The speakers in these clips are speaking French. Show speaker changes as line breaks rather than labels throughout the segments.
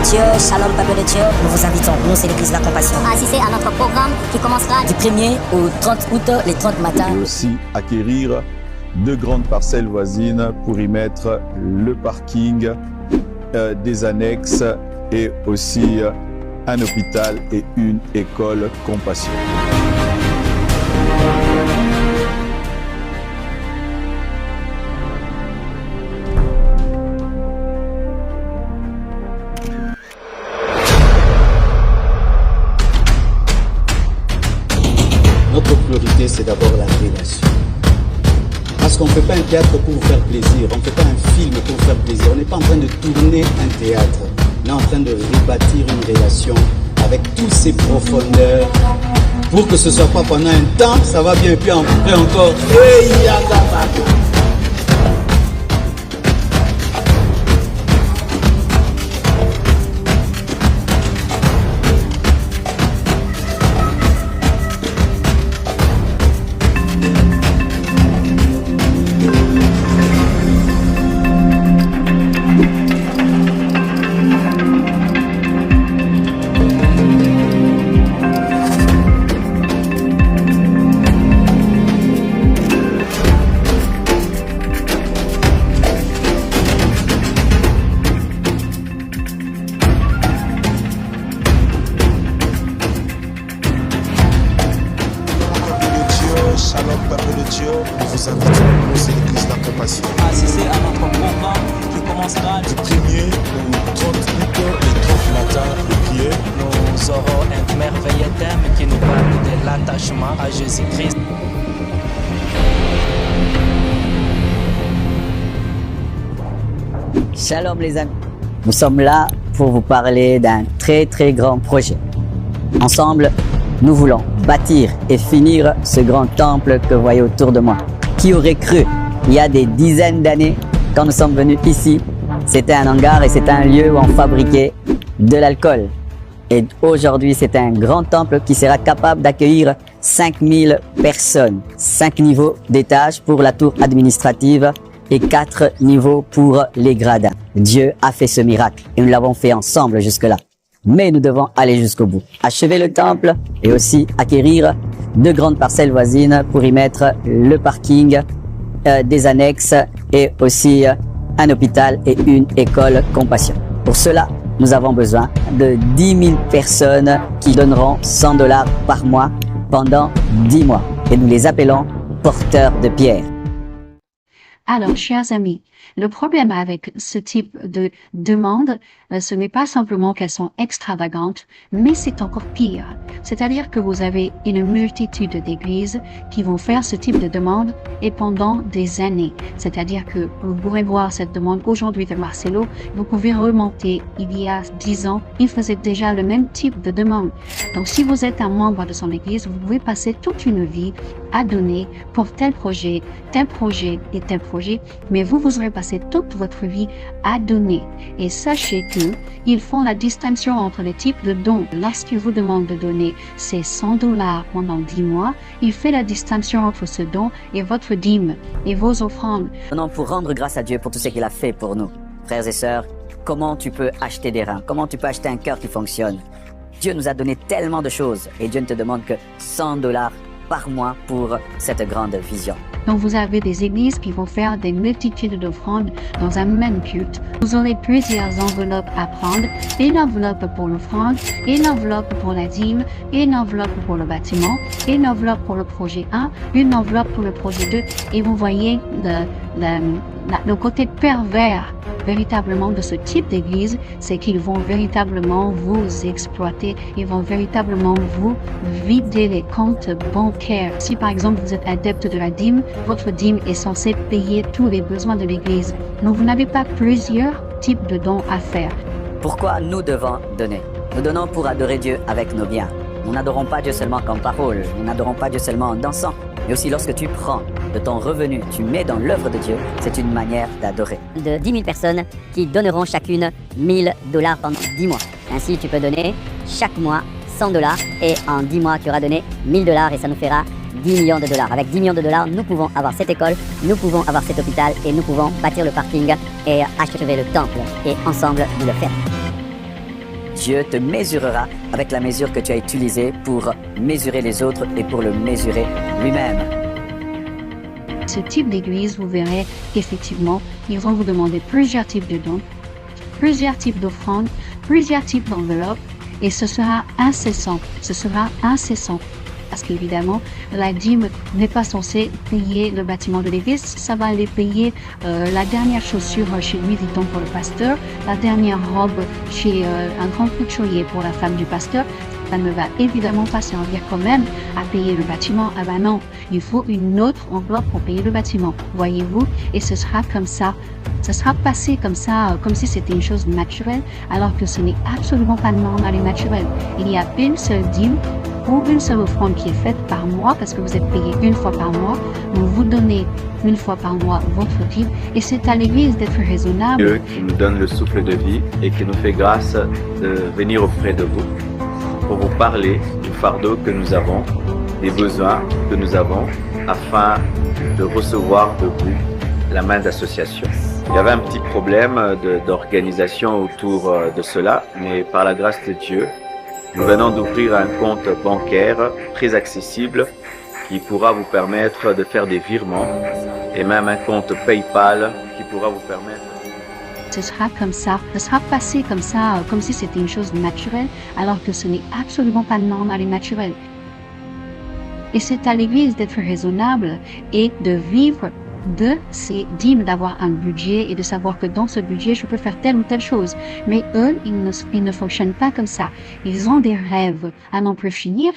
Dieu, shalom peuple de Dieu, nous vous invitons, nous c'est l'église La Compassion,
à assister à notre programme qui commencera
du 1er au 30 août, les 30 matins.
Et aussi acquérir 2 grandes parcelles voisines pour y mettre le parking, des annexes et aussi un hôpital et une école Compassion.
Notre priorité, c'est d'abord la relation. Parce qu'on ne fait pas un théâtre pour vous faire plaisir, on ne fait pas un film pour vous faire plaisir. On n'est pas en train de tourner un théâtre. On est en train de rebâtir une relation avec toutes ses profondeurs pour que ce ne soit pas pendant un temps, ça va bien, et puis après encore. Hey,
Shalom peuple de Dieu, nous vous invitons, nous c'est l'église La Compassion,
à assister à notre programme qui commencera
du 1er au 30 août, les 30 matins de prière.
Nous aurons un merveilleux thème qui nous parle de l'attachement à Jésus-Christ.
Shalom les amis, nous sommes là pour vous parler d'un très grand projet. Ensemble, nous voulons bâtir et finir ce grand temple que vous voyez autour de moi. Qui aurait cru, il y a des dizaines d'années, quand nous sommes venus ici, c'était un hangar et c'était un lieu où on fabriquait de l'alcool. Et aujourd'hui, c'est un grand temple qui sera capable d'accueillir 5000 personnes. 5 niveaux d'étage pour la tour administrative et 4 niveaux pour les gradins. Dieu a fait ce miracle et nous l'avons fait ensemble jusque-là. Mais nous devons aller jusqu'au bout. Achever le temple et aussi acquérir 2 grandes parcelles voisines pour y mettre le parking, des annexes et aussi un hôpital et une école Compassion. Pour cela, nous avons besoin de 10 000 personnes qui donneront $100 par mois pendant 10 mois. Et nous les appelons porteurs de pierre.
Alors, chers amis, le problème avec ce type de demande, ce n'est pas simplement qu'elles sont extravagantes, mais c'est encore pire. C'est-à-dire que vous avez une multitude d'églises qui vont faire ce type de demande et pendant des années. C'est-à-dire que vous pourrez voir cette demande aujourd'hui de Marcelo, vous pouvez remonter il y a 10 ans, il faisait déjà le même type de demande. Donc, si vous êtes un membre de son église, vous pouvez passer toute une vie à donner pour tel projet et tel projet, mais vous aurez passé toute votre vie à donner. Et sachez que ils font la distinction entre les types de dons. Lorsqu'ils vous demandent de donner ces $100 pendant 10 mois, il fait la distinction entre ce don et votre dîme et vos offrandes.
Maintenant, pour rendre grâce à Dieu pour tout ce qu'il a fait pour nous, frères et sœurs, comment tu peux acheter des reins? Comment tu peux acheter un cœur qui fonctionne? Dieu nous a donné tellement de choses et Dieu ne te demande que $100 par mois pour cette grande vision.
Donc vous avez des églises qui vont faire des multitudes d'offrandes dans un même culte. Vous aurez plusieurs enveloppes à prendre, une enveloppe pour l'offrande, une enveloppe pour la dîme, une enveloppe pour le bâtiment, une enveloppe pour le projet 1, une enveloppe pour le projet 2. Et vous voyez le côté pervers véritablement de ce type d'église, c'est qu'ils vont véritablement vous exploiter, ils vont véritablement vous vider les comptes bancaires. Si par exemple vous êtes adepte de la dîme, votre dîme est censée payer tous les besoins de l'église. Donc vous n'avez pas plusieurs types de dons à faire.
Pourquoi nous devons donner? Nous donnons pour adorer Dieu avec nos biens. Nous n'adorons pas Dieu seulement comme parole, nous n'adorons pas Dieu seulement en dansant, mais aussi lorsque tu prends de ton revenu, tu mets dans l'œuvre de Dieu, c'est une manière d'adorer.
De 10 000 personnes qui donneront chacune $1000 pendant 10 mois. Ainsi, tu peux donner chaque mois $100 et en 10 mois, tu auras donné $1000 et ça nous fera $10 millions. Avec $10 millions, nous pouvons avoir cette école, nous pouvons avoir cet hôpital et nous pouvons bâtir le parking et achever le temple. Et ensemble, nous le faire.
Dieu te mesurera avec la mesure que tu as utilisée pour mesurer les autres et pour le mesurer lui-même.
Ce type d'église, vous verrez qu'effectivement, ils vont vous demander plusieurs types de dons, plusieurs types d'offrandes, plusieurs types d'enveloppes, et ce sera incessant. Ce sera incessant. Parce qu'évidemment, la dîme n'est pas censée payer le bâtiment de l'église, ça va aller payer la dernière chaussure chez Louis Vuitton pour le pasteur, la dernière robe chez un grand couturier pour la femme du pasteur. Ça ne va évidemment pas servir quand même à payer le bâtiment. Ah ben non, il faut une autre enveloppe pour payer le bâtiment, voyez-vous, et ce sera comme ça. Ça sera passé comme ça, comme si c'était une chose naturelle, alors que ce n'est absolument pas normal et naturel. Il y a une seule dîme ou une seule offrande qui est faite par mois, parce que vous êtes payé une fois par mois. Vous vous donnez une fois par mois votre dîme, et c'est à l'Église d'être raisonnable.
Dieu qui nous donne le souffle de vie et qui nous fait grâce de venir auprès de vous pour vous parler du fardeau que nous avons, des besoins que nous avons, afin de recevoir de vous la main d'association. Il y avait un petit problème d'organisation autour de cela, mais par la grâce de Dieu, nous venons d'ouvrir un compte bancaire très accessible qui pourra vous permettre de faire des virements et même un compte PayPal qui pourra vous permettre...
Ce sera comme ça, ce sera passé comme ça, comme si c'était une chose naturelle, alors que ce n'est absolument pas normal et naturel. Et c'est à l'Église d'être raisonnable et de vivre de ces dîmes, d'avoir un budget et de savoir que dans ce budget, je peux faire telle ou telle chose. Mais eux, ils ne fonctionnent pas comme ça. Ils ont des rêves à n'en plus finir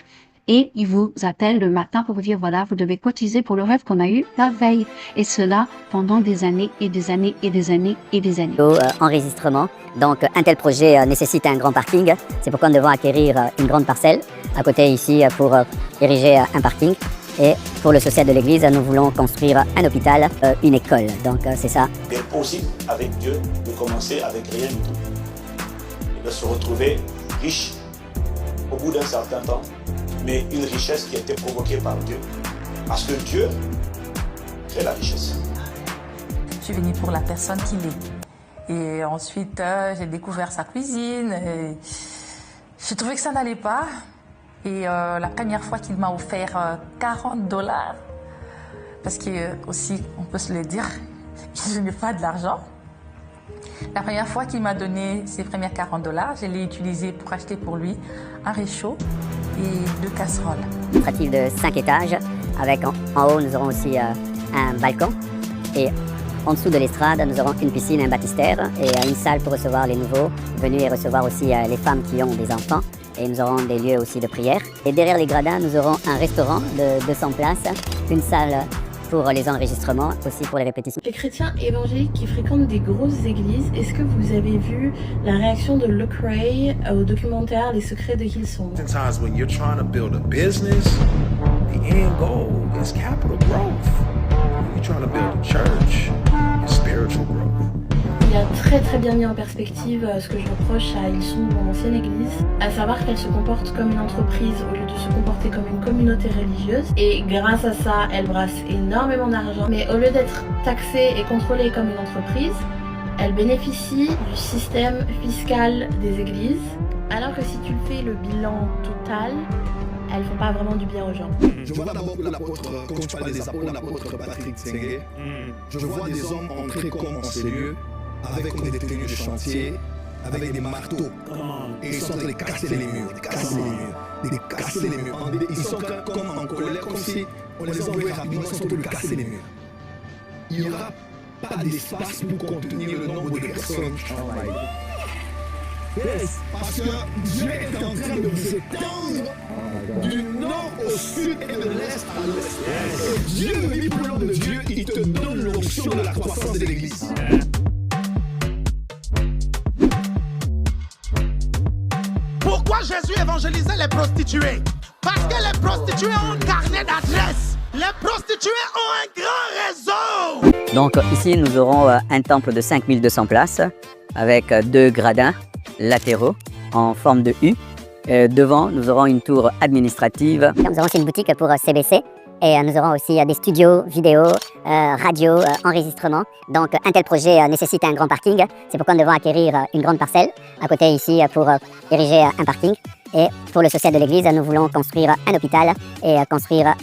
et ils vous appellent le matin pour vous dire, voilà, vous devez cotiser pour le rêve qu'on a eu la veille. Et cela pendant des années et des années et des années et des années.
Enregistrement. Donc, un tel projet nécessite un grand parking. C'est pourquoi nous devons acquérir une grande parcelle à côté ici pour ériger un parking. Et pour le social de l'église, nous voulons construire un hôpital, une école. Donc c'est ça.
Il est possible avec Dieu de commencer avec rien du tout. Et de se retrouver riche au bout d'un certain temps, mais une richesse qui a été provoquée par Dieu. Parce que Dieu crée la richesse.
Je suis venue pour la personne qu'il est. Et ensuite, j'ai découvert sa cuisine. Et j'ai trouvé que ça n'allait pas. Et la première fois qu'il m'a offert $40, parce que aussi, on peut se le dire, je n'ai pas de l'argent. La première fois qu'il m'a donné ses premiers $40, je l'ai utilisé pour acheter pour lui un réchaud et 2 casseroles.
Administratif de 5 étages, avec en haut, nous aurons aussi un balcon. Et en dessous de l'estrade, nous aurons une piscine, un baptistère et une salle pour recevoir les nouveaux venus et recevoir aussi les femmes qui ont des enfants. Et nous aurons des lieux aussi de prière. Et derrière les gradins, nous aurons un restaurant de 200 places, une salle pour les enregistrements, aussi pour les répétitions.
Les chrétiens évangéliques qui fréquentent des grosses églises, est-ce que vous avez vu la réaction de Luke Ray au documentaire Les Secrets de Hillsong?
Sometimes when you're trying to build a business, the end goal is capital growth. When you're trying to build a church, it's spiritual growth.
Il a très bien mis en perspective ce que je reproche à Hillsong, mon ancienne église, à savoir qu'elle se comporte comme une entreprise au lieu de se comporter comme une communauté religieuse. Et grâce à ça, elle brasse énormément d'argent. Mais au lieu d'être taxée et contrôlée comme une entreprise, elle bénéficie du système fiscal des églises. Alors que si tu fais le bilan total, elles font pas vraiment du bien aux gens.
Je vois d'abord l'apôtre, quand tu parles des apôtres, l'apôtre Patrick Tsengue, je vois des hommes entrer comme en ces lieux, avec des tenues de chantier, avec des marteaux, et ils sont en train de casser les murs, de casser les murs. Ils sont comme en colère, comme si on les envoyait rapidement, ils sont en train de casser les murs. Il n'y aura pas d'espace pour contenir le nombre de personnes qui travaillent. Parce que Dieu est en train de vous étendre du nord au sud et de l'est à l'ouest. Et Dieu, le diplôme de Dieu, il te donne l'onction de la croissance de l'Église.
Pourquoi Jésus évangélisait les prostituées? Parce que les prostituées ont un carnet d'adresses. Les prostituées ont un grand réseau.
Donc ici, nous aurons un temple de 5200 places avec 2 gradins latéraux en forme de U. Devant, nous aurons une tour administrative.
Nous aurons aussi une boutique pour CBC Et nous aurons aussi des studios, vidéo, radio, enregistrement. Donc un tel projet nécessite un grand parking. C'est pourquoi nous devons acquérir une grande parcelle à côté ici pour ériger un parking. Et pour le social de l'église, nous voulons construire un hôpital et construire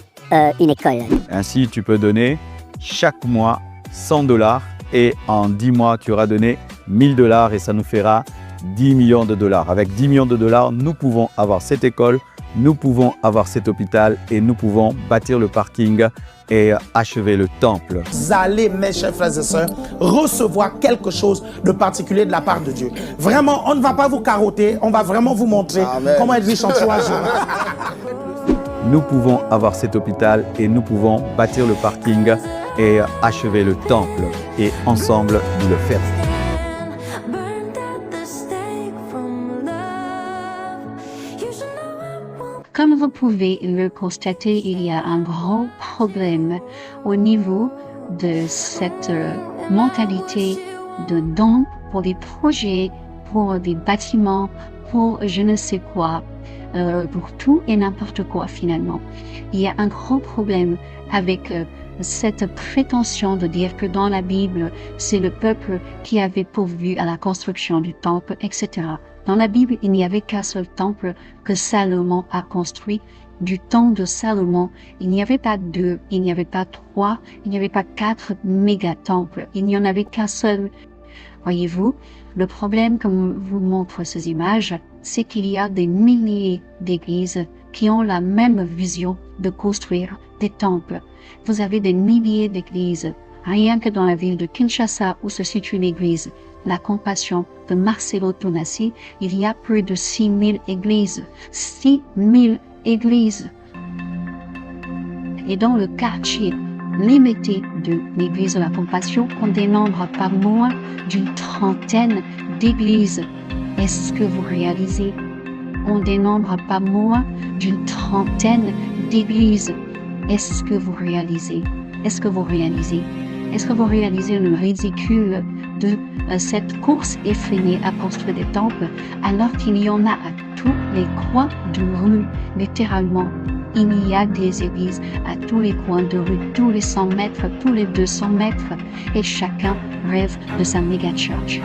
une école.
Ainsi, tu peux donner chaque mois 100 $ et en 10 mois, tu auras donné 1000 $ et ça nous fera 10 millions de dollars. Avec 10 millions de dollars, nous pouvons avoir cette école, nous pouvons avoir cet hôpital et nous pouvons bâtir le parking et achever le temple.
Vous allez, mes chers frères et sœurs, recevoir quelque chose de particulier de la part de Dieu. Vraiment, on ne va pas vous carotter, on va vraiment vous montrer comment être riche en 3 jours.
Nous pouvons avoir cet hôpital et nous pouvons bâtir le parking et achever le temple. Et ensemble, nous le ferons.
Comme vous pouvez le constater, il y a un gros problème au niveau de cette mentalité de don pour des projets, pour des bâtiments, pour je ne sais quoi, pour tout et n'importe quoi finalement. Il y a un gros problème avec cette prétention de dire que dans la Bible, c'est le peuple qui avait pourvu à la construction du temple, etc. Dans la Bible, il n'y avait qu'un seul temple que Salomon a construit. Du temps de Salomon, il n'y avait pas 2, il n'y avait pas 3, il n'y avait pas 4 méga-temples. Il n'y en avait qu'un seul. Voyez-vous, le problème, comme vous montre ces images, c'est qu'il y a des milliers d'églises qui ont la même vision de construire des temples. Vous avez des milliers d'églises. Rien que dans la ville de Kinshasa, où se situe l'église La Compassion de Marcelo Tonassi, il y a plus de 6000 églises. 6000 églises. Et dans le quartier limité de l'église de la Compassion, on dénombre pas moins d'une trentaine d'églises. Est-ce que vous réalisez? On dénombre pas moins d'une trentaine d'églises. Est-ce que vous réalisez? Est-ce que vous réalisez? Est-ce que vous réalisez le ridicule de cette course effrénée à construire des temples alors qu'il y en a à tous les coins de rue, littéralement? Il y a des églises à tous les coins de rue, tous les 100 mètres, tous les 200 mètres, et chacun rêve de sa méga church.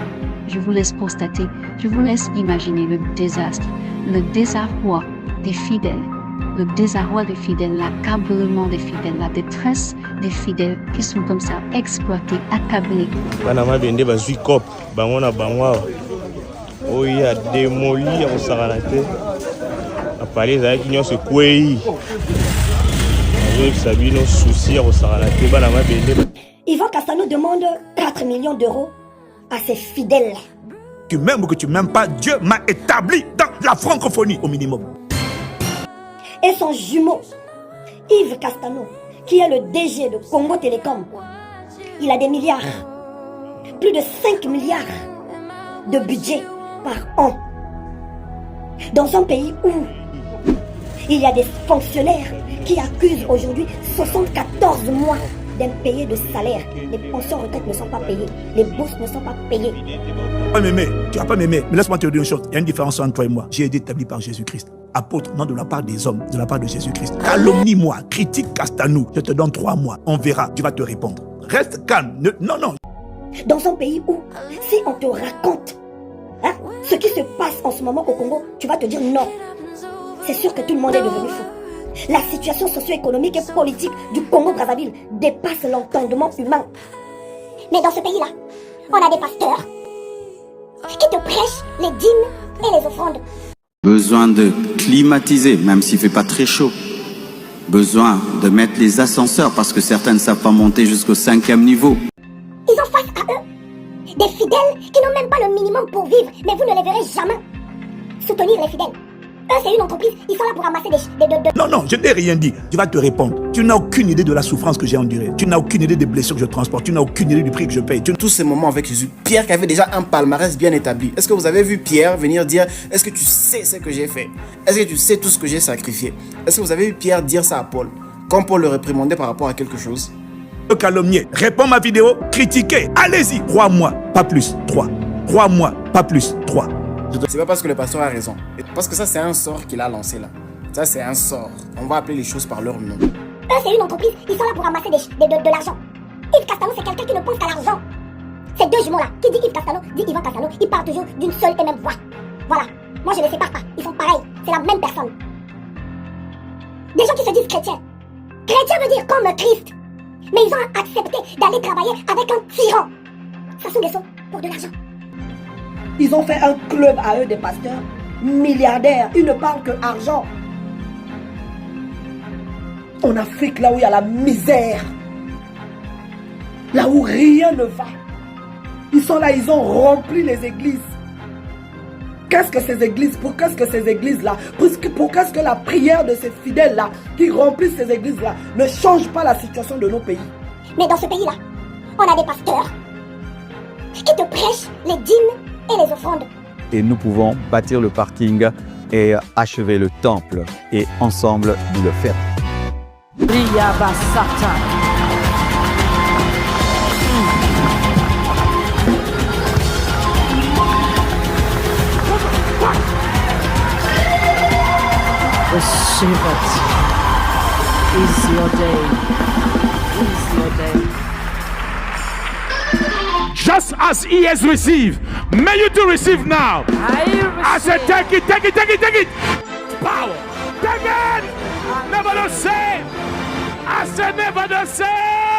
Je vous laisse constater, je vous laisse imaginer le désastre, le désarroi des fidèles, l'accablement des fidèles, la détresse des fidèles qui sont comme ça exploités, accablés.
Panama bende bazui cop, bango na bango. Oya démoli en saranate. A parler avec qui se kwei. Sabino souci en saranate banama bende.
Yvan Castano demande 4 millions d'euros à ses fidèles.
Tu m'aimes ou que tu m'aimes pas, Dieu m'a établi dans la francophonie au minimum.
Et son jumeau, Yves Castano, qui est le DG de Congo Télécom, il a des milliards, plus de 5 milliards de budget par an. Dans un pays où il y a des fonctionnaires qui accusent aujourd'hui 74 mois d'impayés de salaire. Les pensions retraites ne sont pas payées, les bourses ne sont pas payées.
Tu vas pas m'aimer, mais laisse-moi te dire une chose, il y a une différence entre toi et moi. J'ai été établi par Jésus-Christ. Apôtre, non de la part des hommes, de la part de Jésus-Christ. Calomnie-moi, critique Castanou. Je te donne 3 mois. On verra, tu vas te répondre. Reste calme. Non.
Dans un pays où, si on te raconte ce qui se passe en ce moment au Congo, tu vas te dire non. C'est sûr que tout le monde est devenu fou. La situation socio-économique et politique du Congo-Brazzaville dépasse l'entendement humain. Mais dans ce pays-là, on a des pasteurs qui te prêchent les dîmes et les offrandes.
Besoin de climatiser, même s'il ne fait pas très chaud. Besoin de mettre les ascenseurs parce que certains ne savent pas monter jusqu'au 5e niveau.
Ils ont face à eux des fidèles qui n'ont même pas le minimum pour vivre, mais vous ne les verrez jamais soutenir les fidèles. Eux, c'est une entreprise, ils sont là pour ramasser des...
Non, je n'ai rien dit. Tu vas te répondre. Tu n'as aucune idée de la souffrance que j'ai endurée. Tu n'as aucune idée des blessures que je transporte. Tu n'as aucune idée du prix que je paye.
Tous ces moments avec Jésus, Pierre qui avait déjà un palmarès bien établi. Est-ce que vous avez vu Pierre venir dire, est-ce que tu sais ce que j'ai fait? Est-ce que tu sais tout ce que j'ai sacrifié? Est-ce que vous avez vu Pierre dire ça à Paul? Quand Paul le réprimandait par rapport à quelque chose?
Calomnier, réponds ma vidéo, critiquez. Allez-y, 3 mois, pas plus, 3. 3 mois, pas plus, 3.
C'est pas parce que le pasteur a raison. Parce que ça, c'est un sort qu'il a lancé là. Ça, c'est un sort. On va appeler les choses par leur nom.
Eux, c'est une entreprise, ils sont là pour ramasser de l'argent. Yves Castano, c'est quelqu'un qui ne pense qu'à l'argent. Ces deux jumeaux-là, qui dit Yves Castano, dit Yvan Castano, ils parlent toujours d'une seule et même voix. Voilà. Moi, je ne les sépare pas. Ils sont pareils. C'est la même personne. Des gens qui se disent chrétiens. Chrétien veut dire comme le Christ. Mais ils ont accepté d'aller travailler avec un tyran. Sassou Nguesso pour de l'argent.
Ils ont fait un club à eux des pasteurs milliardaires. Ils ne parlent que argent. En Afrique, là où il y a la misère, là où rien ne va, ils sont là, ils ont rempli les églises. Qu'est-ce que ces églises, pourquoi est-ce que ces églises-là, pourquoi est-ce que la prière de ces fidèles-là qui remplissent ces églises-là ne change pas la situation de nos pays?
Mais dans ce pays-là, on a des pasteurs qui te prêchent les dîmes et les offrandes.
Et nous pouvons bâtir le parking et achever le temple. Et ensemble, nous le faire.
The Shabbat is your day. Is your day.
Just as he has received, may you do receive now. I said, take it, take it, take it, take it. Power. Take it. Never the same. I said, never the same.